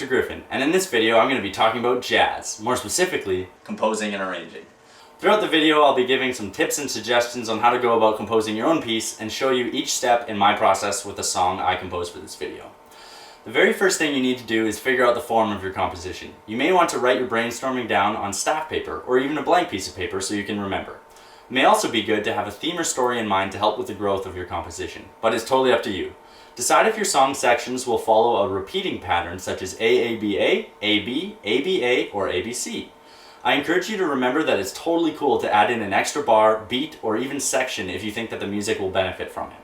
Griffin, and in this video I'm going to be talking about jazz, more specifically, composing and arranging. Throughout the video I'll be giving some tips and suggestions on how to go about composing your own piece and show you each step in my process with the song I composed for this video. The very first thing you need to do is figure out the form of your composition. You may want to write your brainstorming down on staff paper or even a blank piece of paper so you can remember. It may also be good to have a theme or story in mind to help with the growth of your composition, but it's totally up to you. Decide if your song sections will follow a repeating pattern such as AABA, AB, ABA, or ABC. I encourage you to remember that it's totally cool to add in an extra bar, beat, or even section if you think that the music will benefit from it.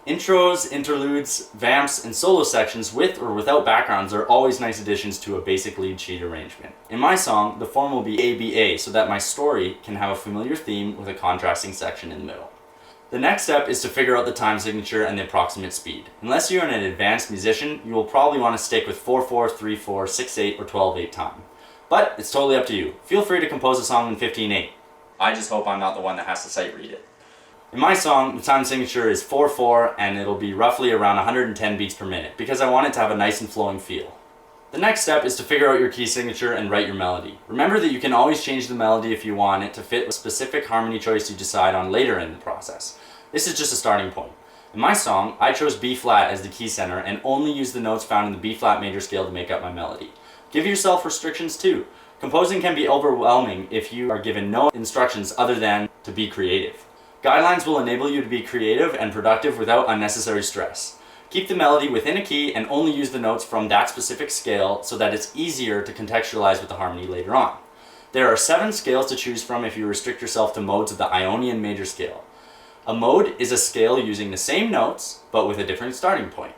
Intros, interludes, vamps, and solo sections with or without backgrounds are always nice additions to a basic lead sheet arrangement. In my song, the form will be ABA so that my story can have a familiar theme with a contrasting section in the middle. The next step is to figure out the time signature and the approximate speed. Unless you're an advanced musician, you will probably want to stick with 4/4, 3/4, 6/8, or 12/8 time. But it's totally up to you. Feel free to compose a song in 15/8. I just hope I'm not the one that has to sight read it. In my song, the time signature is 4/4 and it'll be roughly around 110 beats per minute because I want it to have a nice and flowing feel. The next step is to figure out your key signature and write your melody. Remember that you can always change the melody if you want it to fit a specific harmony choice you decide on later in the process. This is just a starting point. In my song, I chose B flat as the key center and only used the notes found in the B flat major scale to make up my melody. Give yourself restrictions too. Composing can be overwhelming if you are given no instructions other than to be creative. Guidelines will enable you to be creative and productive without unnecessary stress. Keep the melody within a key and only use the notes from that specific scale so that it's easier to contextualize with the harmony later on. There are 7 scales to choose from if you restrict yourself to modes of the Ionian major scale. A mode is a scale using the same notes but with a different starting point.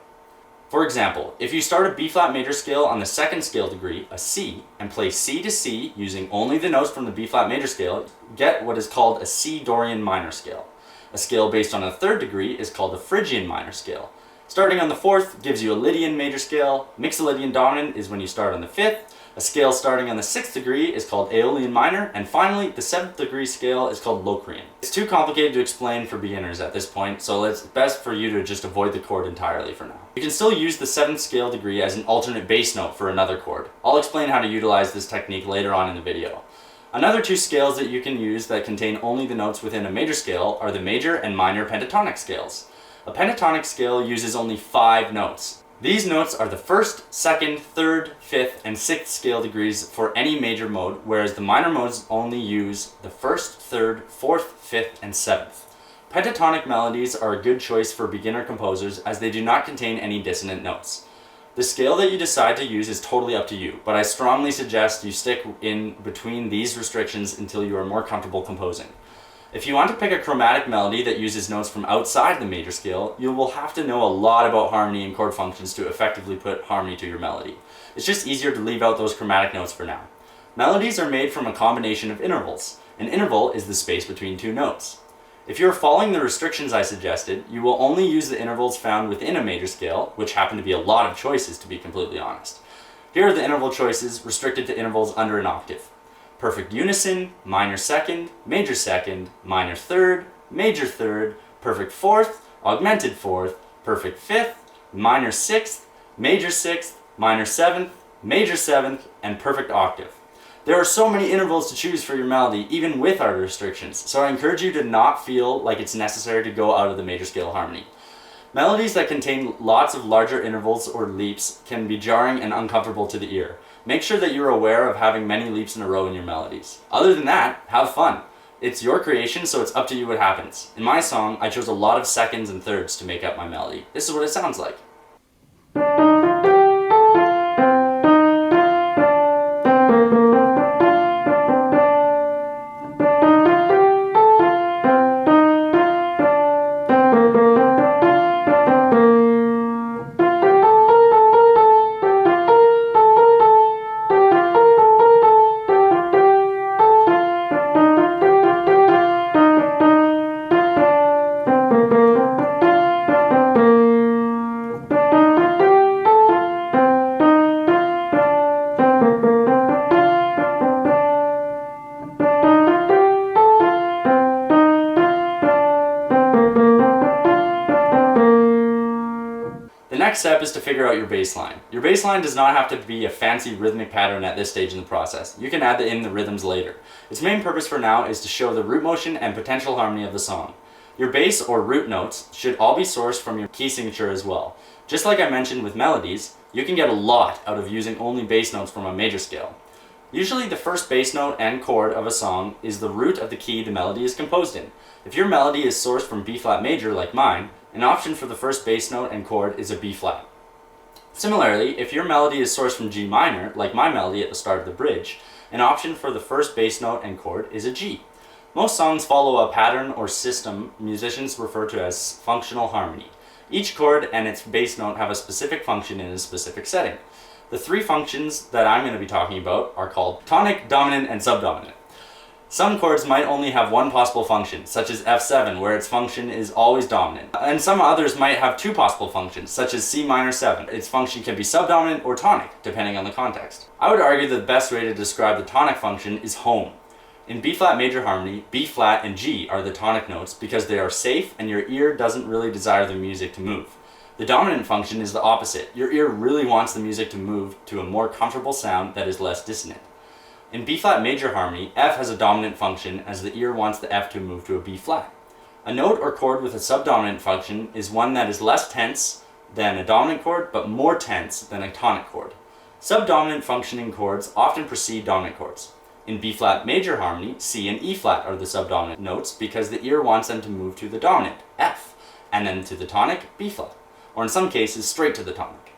For example, if you start a B flat major scale on the 2nd scale degree, a C, and play C to C using only the notes from the B flat major scale, get what is called a C Dorian minor scale. A scale based on a 3rd degree is called a Phrygian minor scale. Starting on the 4th gives you a Lydian major scale. Mixolydian dominant is when you start on the 5th. A scale starting on the 6th degree is called Aeolian minor, and finally the 7th degree scale is called Locrian. It's too complicated to explain for beginners at this point, so it's best for you to just avoid the chord entirely for now. You can still use the 7th scale degree as an alternate bass note for another chord. I'll explain how to utilize this technique later on in the video. Another 2 scales that you can use that contain only the notes within a major scale are the major and minor pentatonic scales. A pentatonic scale uses only 5 notes. These notes are the 1st, 2nd, 3rd, 5th, and 6th scale degrees for any major mode, whereas the minor modes only use the 1st, 3rd, 4th, 5th, and 7th. Pentatonic melodies are a good choice for beginner composers as they do not contain any dissonant notes. The scale that you decide to use is totally up to you, but I strongly suggest you stick in between these restrictions until you are more comfortable composing. If you want to pick a chromatic melody that uses notes from outside the major scale, you will have to know a lot about harmony and chord functions to effectively put harmony to your melody. It's just easier to leave out those chromatic notes for now. Melodies are made from a combination of intervals. An interval is the space between 2 notes. If you're following the restrictions I suggested, you will only use the intervals found within a major scale, which happen to be a lot of choices to be completely honest. Here are the interval choices restricted to intervals under an octave. Perfect unison, minor 2nd, major 2nd, minor 3rd, major 3rd, perfect 4th, augmented 4th, perfect 5th, minor 6th, major 6th, minor 7th, major 7th, and perfect octave. There are so many intervals to choose for your melody, even with our restrictions, so I encourage you to not feel like it's necessary to go out of the major scale harmony. Melodies that contain lots of larger intervals or leaps can be jarring and uncomfortable to the ear. Make sure that you're aware of having many leaps in a row in your melodies. Other than that, have fun. It's your creation, so it's up to you what happens. In my song, I chose a lot of 2nds and 3rds to make up my melody. This is what it sounds like. next step is to figure out your bass line. Your bass line does not have to be a fancy rhythmic pattern at this stage in the process. You can add in the rhythms later. Its main purpose for now is to show the root motion and potential harmony of the song. Your bass or root notes should all be sourced from your key signature as well. Just like I mentioned with melodies, you can get a lot out of using only bass notes from a major scale. Usually the first bass note and chord of a song is the root of the key the melody is composed in. If your melody is sourced from B flat major like mine, an option for the first bass note and chord is a B flat. Similarly, if your melody is sourced from G minor, like my melody at the start of the bridge, an option for the first bass note and chord is a G. Most songs follow a pattern or system musicians refer to as functional harmony. Each chord and its bass note have a specific function in a specific setting. The three functions that I'm going to be talking about are called tonic, dominant, and subdominant. Some chords might only have one possible function, such as F7, where its function is always dominant. And some others might have two possible functions, such as C minor 7. Its function can be subdominant or tonic, depending on the context. I would argue that the best way to describe the tonic function is home. In B flat major harmony, B flat and G are the tonic notes because they are safe and your ear doesn't really desire the music to move. The dominant function is the opposite. Your ear really wants the music to move to a more comfortable sound that is less dissonant. In B flat major harmony, F has a dominant function as the ear wants the F to move to a B flat. A note or chord with a subdominant function is one that is less tense than a dominant chord but more tense than a tonic chord. Subdominant functioning chords often precede dominant chords. In B flat major harmony, C and E flat are the subdominant notes because the ear wants them to move to the dominant, F, and then to the tonic, B flat, or in some cases straight to the tonic.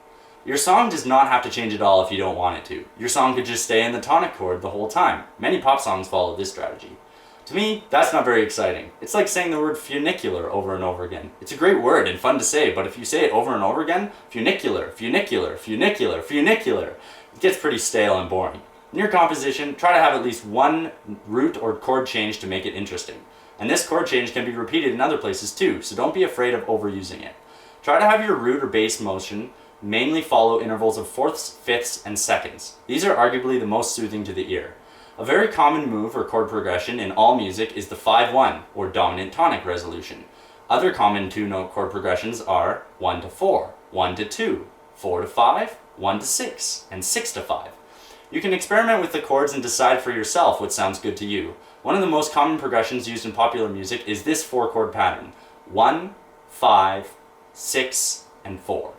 Your song does not have to change at all if you don't want it to. Your song could just stay in the tonic chord the whole time. Many pop songs follow this strategy. To me, that's not very exciting. It's like saying the word funicular over and over again. It's a great word and fun to say, but if you say it over and over again, funicular, funicular, funicular, funicular, it gets pretty stale and boring. In your composition, try to have at least one root or chord change to make it interesting. And this chord change can be repeated in other places too, so don't be afraid of overusing it. Try to have your root or bass motion mainly follow intervals of fourths, fifths, and seconds. These are arguably the most soothing to the ear. A very common move or chord progression in all music is the 5-1 or dominant tonic resolution. Other common two-note chord progressions are 1 to 4, 1 to 2, 4 to 5, 1 to 6, and 6 to 5. You can experiment with the chords and decide for yourself what sounds good to you. One of the most common progressions used in popular music is this 4-chord pattern: 1, 5, 6, and 4.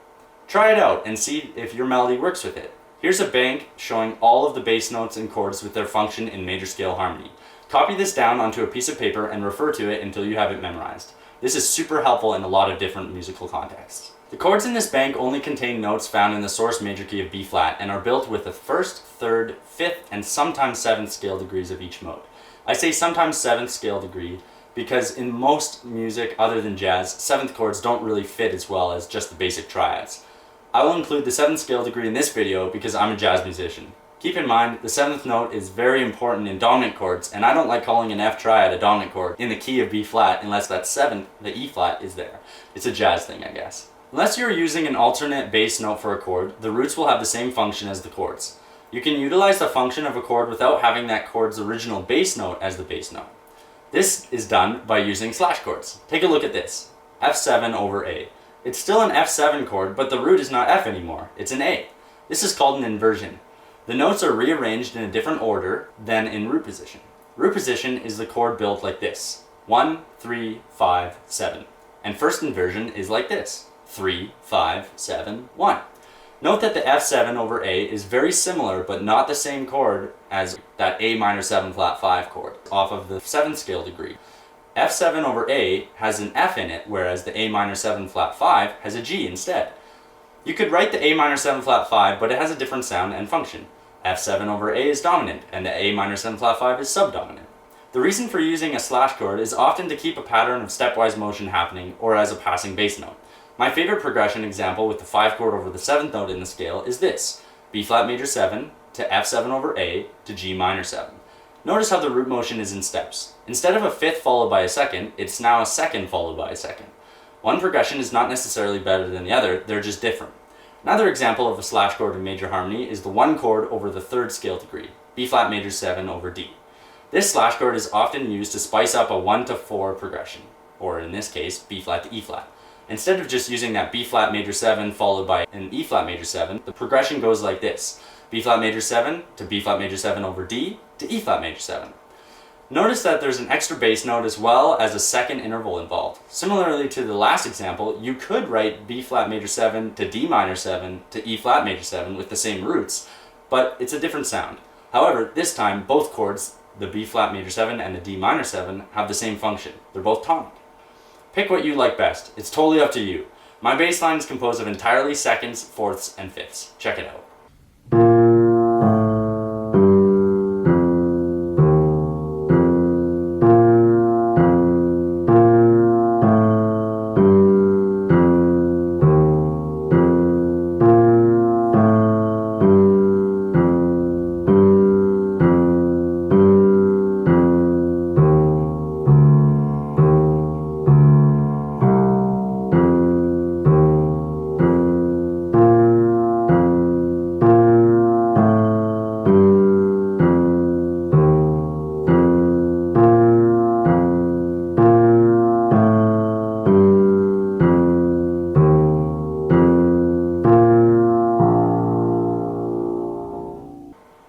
Try it out and see if your melody works with it. Here's a bank showing all of the bass notes and chords with their function in major scale harmony. Copy this down onto a piece of paper and refer to it until you have it memorized. This is super helpful in a lot of different musical contexts. The chords in this bank only contain notes found in the source major key of B flat and are built with the 1st, 3rd, 5th, and sometimes 7th scale degrees of each mode. I say sometimes 7th scale degree because in most music other than jazz, 7th chords don't really fit as well as just the basic triads. I will include the 7th scale degree in this video because I'm a jazz musician. Keep in mind, the 7th note is very important in dominant chords, and I don't like calling an F triad a dominant chord in the key of B flat unless that 7th, the E flat, is there. It's a jazz thing, I guess. Unless you're using an alternate bass note for a chord, the roots will have the same function as the chords. You can utilize the function of a chord without having that chord's original bass note as the bass note. This is done by using slash chords. Take a look at this. F7 over A. It's still an F7 chord, but the root is not F anymore, it's an A. This is called an inversion. The notes are rearranged in a different order than in root position. Root position is the chord built like this: 1, 3, 5, 7. And first inversion is like this: 3, 5, 7, 1. Note that the F7 over A is very similar but not the same chord as that A minor 7 flat 5 chord off of the 7th scale degree. F7 over A has an F in it, whereas the A minor 7 flat 5 has a G instead. You could write the A minor 7 flat 5, but it has a different sound and function. F7 over A is dominant, and the A minor 7 flat 5 is subdominant. The reason for using a slash chord is often to keep a pattern of stepwise motion happening, or as a passing bass note. My favorite progression example with the 5 chord over the 7th note in the scale is this: B flat major 7 to F7 over A to G minor 7. Notice how the root motion is in steps. Instead of a 5th followed by a 2nd, it's now a 2nd followed by a 2nd. One progression is not necessarily better than the other, they're just different. Another example of a slash chord in major harmony is the 1 chord over the 3rd scale degree, B flat major 7 over D. This slash chord is often used to spice up a 1 to 4 progression, or in this case, B flat to E flat. Instead of just using that B flat major 7 followed by an E flat major 7, the progression goes like this: B flat major 7 to B flat major 7 over D to E flat major 7. Notice that there's an extra bass note as well as a second interval involved. Similarly to the last example, you could write B flat major 7 to D minor 7 to E flat major 7 with the same roots, but it's a different sound. However, this time both chords, the B flat major 7 and the D minor 7, have the same function. They're both tonic. Pick what you like best. It's totally up to you. My bass line is composed of entirely seconds, fourths, and fifths. Check it out.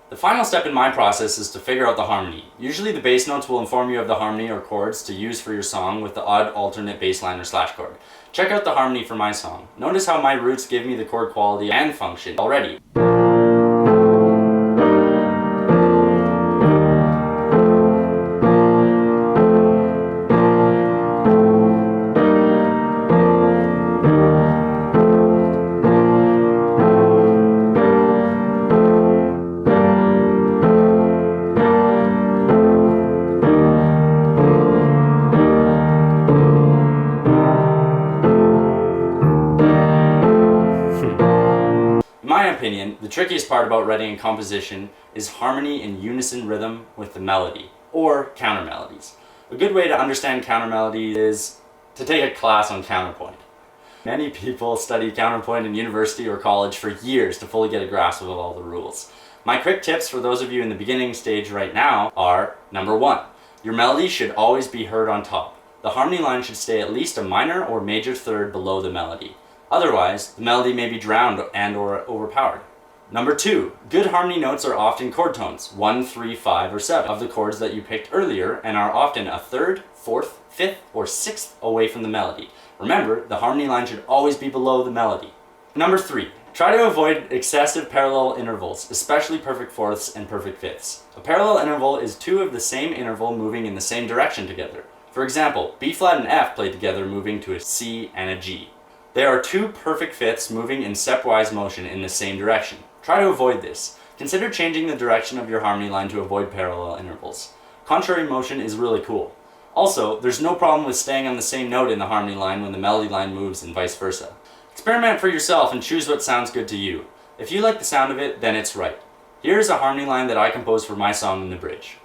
The final step in my process is to figure out the harmony. Usually the bass notes will inform you of the harmony or chords to use for your song with the odd alternate bass line or slash chord. Check out the harmony for my song. Notice how my roots give me the chord quality and function already. In my opinion, the trickiest part about writing a composition is harmony in unison rhythm with the melody, or counter melodies. A good way to understand counter melody is to take a class on counterpoint. Many people study counterpoint in university or college for years to fully get a grasp of all the rules. My quick tips for those of you in the beginning stage right now are: number 1, your melody should always be heard on top. The harmony line should stay at least a minor or major third below the melody. Otherwise, the melody may be drowned and or overpowered. Number 2, good harmony notes are often chord tones, 1, 3, 5, or 7 of the chords that you picked earlier, and are often a third, fourth, fifth, or sixth away from the melody. Remember, the harmony line should always be below the melody. Number 3, try to avoid excessive parallel intervals, especially perfect fourths and perfect fifths. A parallel interval is two of the same interval moving in the same direction together. For example, B flat and F played together moving to a C and a G. There are two perfect fifths moving in stepwise motion in the same direction. Try to avoid this. Consider changing the direction of your harmony line to avoid parallel intervals. Contrary motion is really cool. Also, there's no problem with staying on the same note in the harmony line when the melody line moves and vice versa. Experiment for yourself and choose what sounds good to you. If you like the sound of it, then it's right. Here's a harmony line that I composed for my song in the bridge.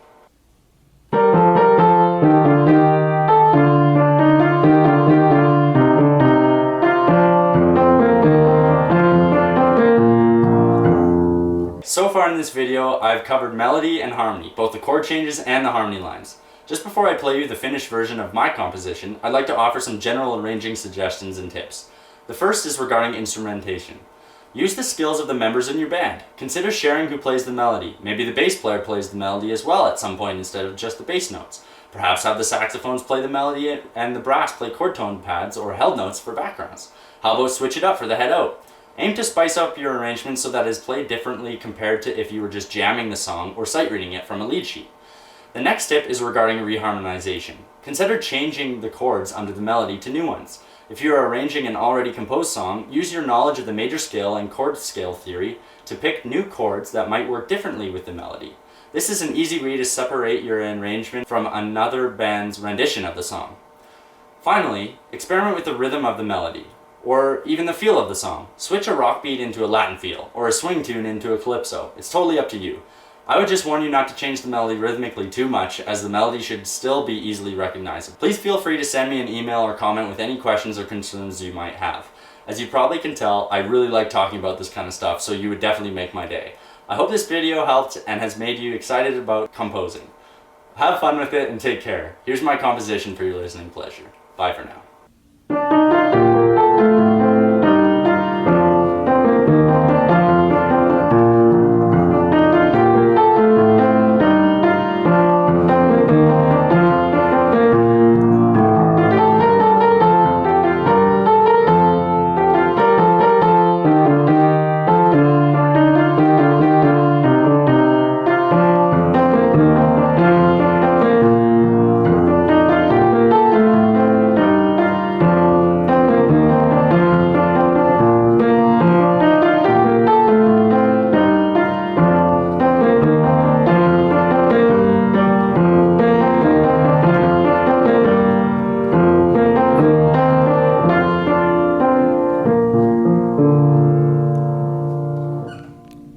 So far in this video, I've covered melody and harmony, both the chord changes and the harmony lines. Just before I play you the finished version of my composition, I'd like to offer some general arranging suggestions and tips. The first is regarding instrumentation. Use the skills of the members in your band. Consider sharing who plays the melody. Maybe the bass player plays the melody as well at some point instead of just the bass notes. Perhaps have the saxophones play the melody and the brass play chord tone pads or held notes for backgrounds. How about switch it up for the head out? Aim to spice up your arrangement so that it is played differently compared to if you were just jamming the song or sight reading it from a lead sheet. The next tip is regarding reharmonization. Consider changing the chords under the melody to new ones. If you are arranging an already composed song, use your knowledge of the major scale and chord scale theory to pick new chords that might work differently with the melody. This is an easy way to separate your arrangement from another band's rendition of the song. Finally, experiment with the rhythm of the melody, or even the feel of the song. Switch a rock beat into a Latin feel, or a swing tune into a calypso. It's totally up to you. I would just warn you not to change the melody rhythmically too much, as the melody should still be easily recognizable. Please feel free to send me an email or comment with any questions or concerns you might have. As you probably can tell, I really like talking about this kind of stuff, so you would definitely make my day. I hope this video helped and has made you excited about composing. Have fun with it and take care. Here's my composition for your listening pleasure. Bye for now.